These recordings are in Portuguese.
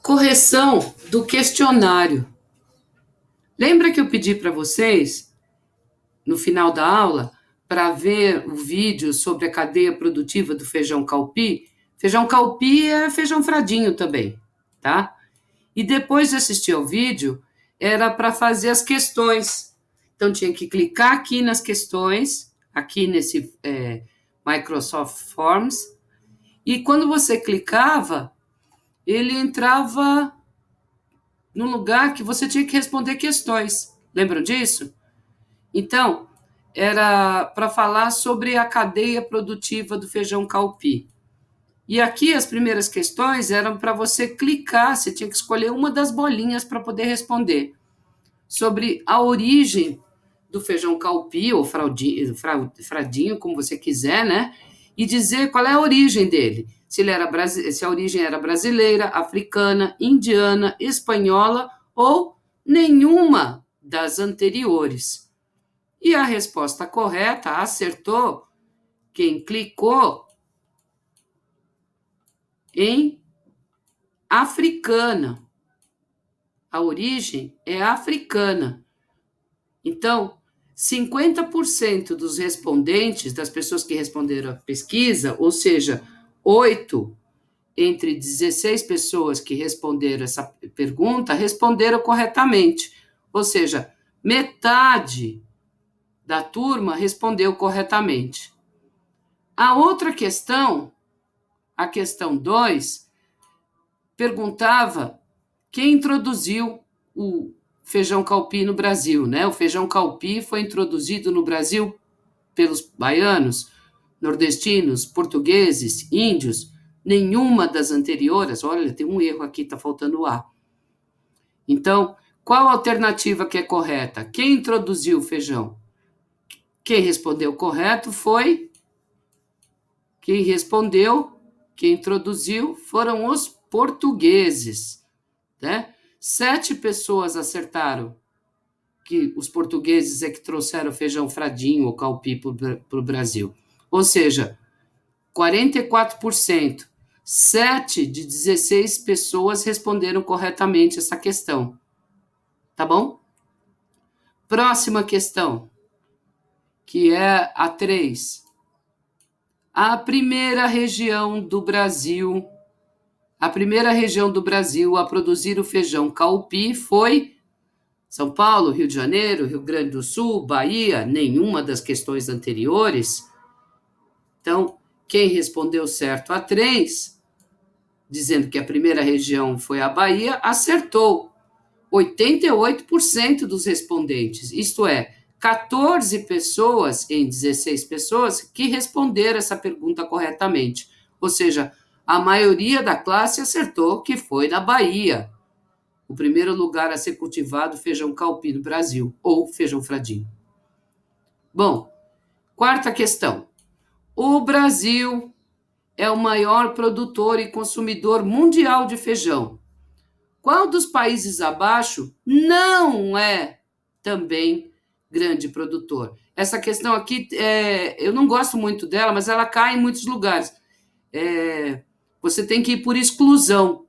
Correção do questionário. Lembra que eu pedi para vocês, no final da aula, para ver o vídeo sobre a cadeia produtiva do feijão calpi? Feijão calpi é feijão fradinho também, tá? E depois de assistir ao vídeo, era para fazer as questões. Então, tinha que clicar aqui nas questões, aqui nesse Microsoft Forms, e quando você clicava, ele entrava no lugar que você tinha que responder questões. Lembram disso? Então, era para falar sobre a cadeia produtiva do feijão calpi. E aqui as primeiras questões eram para você clicar, você tinha que escolher uma das bolinhas para poder responder. Sobre a origem do feijão calpi, ou fradinho, como você quiser, né? E dizer qual é a origem dele. Se a origem era brasileira, africana, indiana, espanhola ou nenhuma das anteriores. E a resposta correta, acertou quem clicou em africana. A origem é africana. Então, 50% dos respondentes, das pessoas que responderam a pesquisa, ou seja, 8 entre 16 pessoas que responderam essa pergunta, responderam corretamente. Ou seja, metade da turma respondeu corretamente. A outra questão, a questão 2, perguntava quem introduziu o feijão calpi no Brasil, né? O feijão calpi foi introduzido no Brasil pelos baianos, nordestinos, portugueses, índios. Nenhuma das anteriores. Olha, tem um erro aqui, está faltando o A. Então, qual a alternativa que é correta? Quem introduziu o feijão? Quem respondeu correto foi... Quem introduziu foram os portugueses, né? 7 pessoas acertaram que os portugueses é que trouxeram feijão fradinho ou calpi para o Brasil. Ou seja, 44%. 7 de 16 pessoas responderam corretamente essa questão. Tá bom? Próxima questão, que é a 3. A primeira região do Brasil a produzir o feijão calpi foi São Paulo, Rio de Janeiro, Rio Grande do Sul, Bahia, nenhuma das questões anteriores. Então, quem respondeu certo a 3, dizendo que a primeira região foi a Bahia, acertou. 88% dos respondentes, isto é, 14 pessoas em 16 pessoas que responderam essa pergunta corretamente. Ou seja, a maioria da classe acertou que foi na Bahia o primeiro lugar a ser cultivado feijão calpi no Brasil, ou feijão fradinho. Bom, quarta questão. O Brasil é o maior produtor e consumidor mundial de feijão. Qual dos países abaixo não é também grande produtor? Essa questão aqui, eu não gosto muito dela, mas ela cai em muitos lugares. Você tem que ir por exclusão.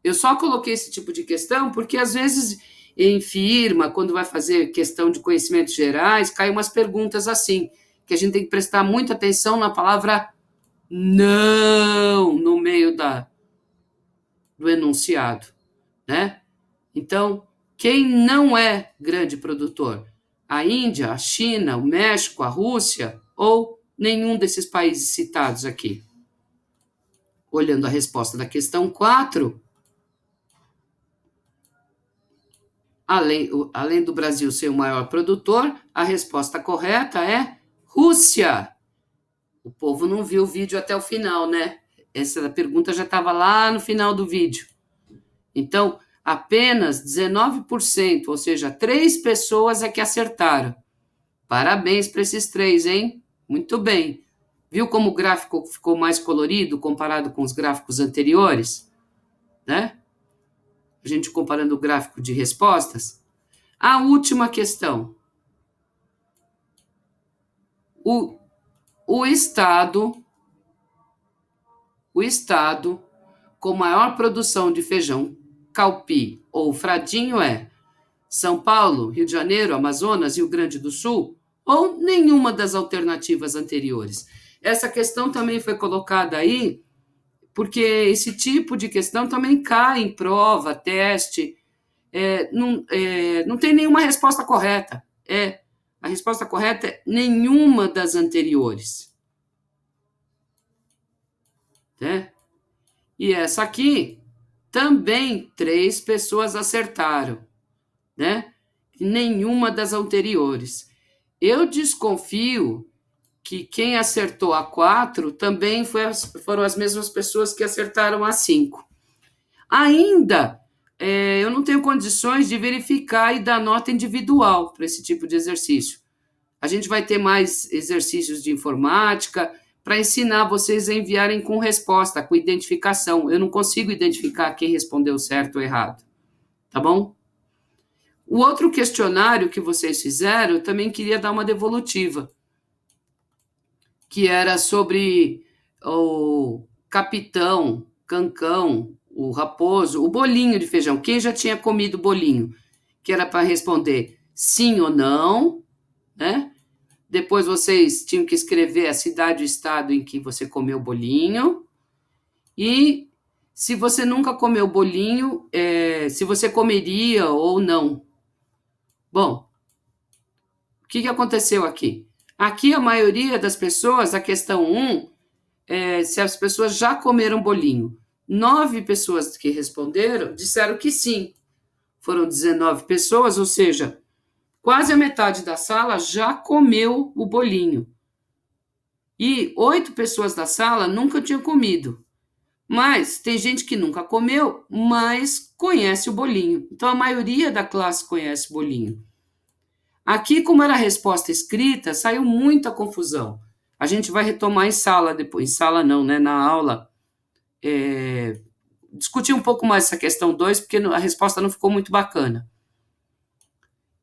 Eu só coloquei esse tipo de questão porque, às vezes, em firma, quando vai fazer questão de conhecimentos gerais, caem umas perguntas assim, que a gente tem que prestar muita atenção na palavra não no meio do enunciado, né? Então, quem não é grande produtor? A Índia, a China, o México, a Rússia ou nenhum desses países citados aqui? Olhando a resposta da questão 4, além do Brasil ser o maior produtor, a resposta correta é Rússia. O povo não viu o vídeo até o final, né? Essa pergunta já estava lá no final do vídeo. Então, apenas 19%, ou seja, 3 pessoas é que acertaram. Parabéns para esses 3, hein? Muito bem. Viu como o gráfico ficou mais colorido comparado com os gráficos anteriores? Né? A gente comparando o gráfico de respostas. A última questão. O Estado com maior produção de feijão calpi ou fradinho é São Paulo, Rio de Janeiro, Amazonas, Rio Grande do Sul, ou nenhuma das alternativas anteriores? Essa questão também foi colocada aí, porque esse tipo de questão também cai em prova, teste, não tem nenhuma resposta correta. A resposta correta é nenhuma das anteriores. Né? E essa aqui, também 3 pessoas acertaram. Né? Nenhuma das anteriores. Eu desconfio que quem acertou a 4 também foram as mesmas pessoas que acertaram a 5. Ainda, eu não tenho condições de verificar e dar nota individual para esse tipo de exercício. A gente vai ter mais exercícios de informática para ensinar vocês a enviarem com resposta, com identificação. Eu não consigo identificar quem respondeu certo ou errado. Tá bom? O outro questionário que vocês fizeram, eu também queria dar uma devolutiva, que era sobre o capitão, cancão, o raposo, o bolinho de feijão. Quem já tinha comido bolinho? Que era para responder sim ou não, né? Depois vocês tinham que escrever a cidade e o estado em que você comeu o bolinho. E se você nunca comeu bolinho, se você comeria ou não. Bom, o que aconteceu aqui? Aqui a maioria das pessoas, a questão 1, se as pessoas já comeram bolinho. 9 pessoas que responderam disseram que sim. Foram 19 pessoas, ou seja, quase a metade da sala já comeu o bolinho. E 8 pessoas da sala nunca tinham comido. Mas tem gente que nunca comeu, mas conhece o bolinho. Então a maioria da classe conhece o bolinho. Aqui, como era a resposta escrita, saiu muita confusão. A gente vai retomar em sala depois. Em sala não, né? Na aula. Discutir um pouco mais essa questão 2, porque a resposta não ficou muito bacana.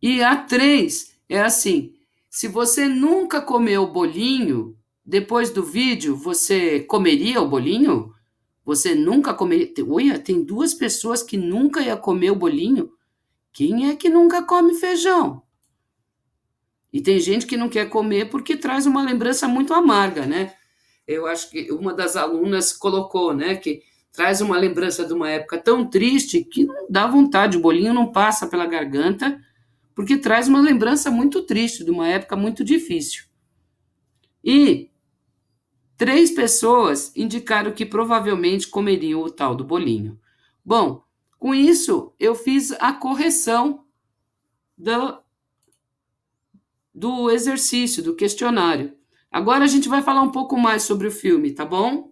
E a 3 é assim: se você nunca comeu o bolinho, depois do vídeo, você comeria o bolinho? Você nunca comeria? Olha, tem 2 pessoas que nunca ia comer o bolinho. Quem é que nunca come feijão? E tem gente que não quer comer porque traz uma lembrança muito amarga, né? Eu acho que uma das alunas colocou, né, que traz uma lembrança de uma época tão triste que não dá vontade, o bolinho não passa pela garganta, porque traz uma lembrança muito triste de uma época muito difícil. E 3 pessoas indicaram que provavelmente comeriam o tal do bolinho. Bom, com isso eu fiz a correção do exercício, do questionário. Agora a gente vai falar um pouco mais sobre o filme, tá bom?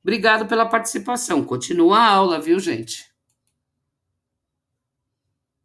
Obrigado pela participação. Continua a aula, viu, gente?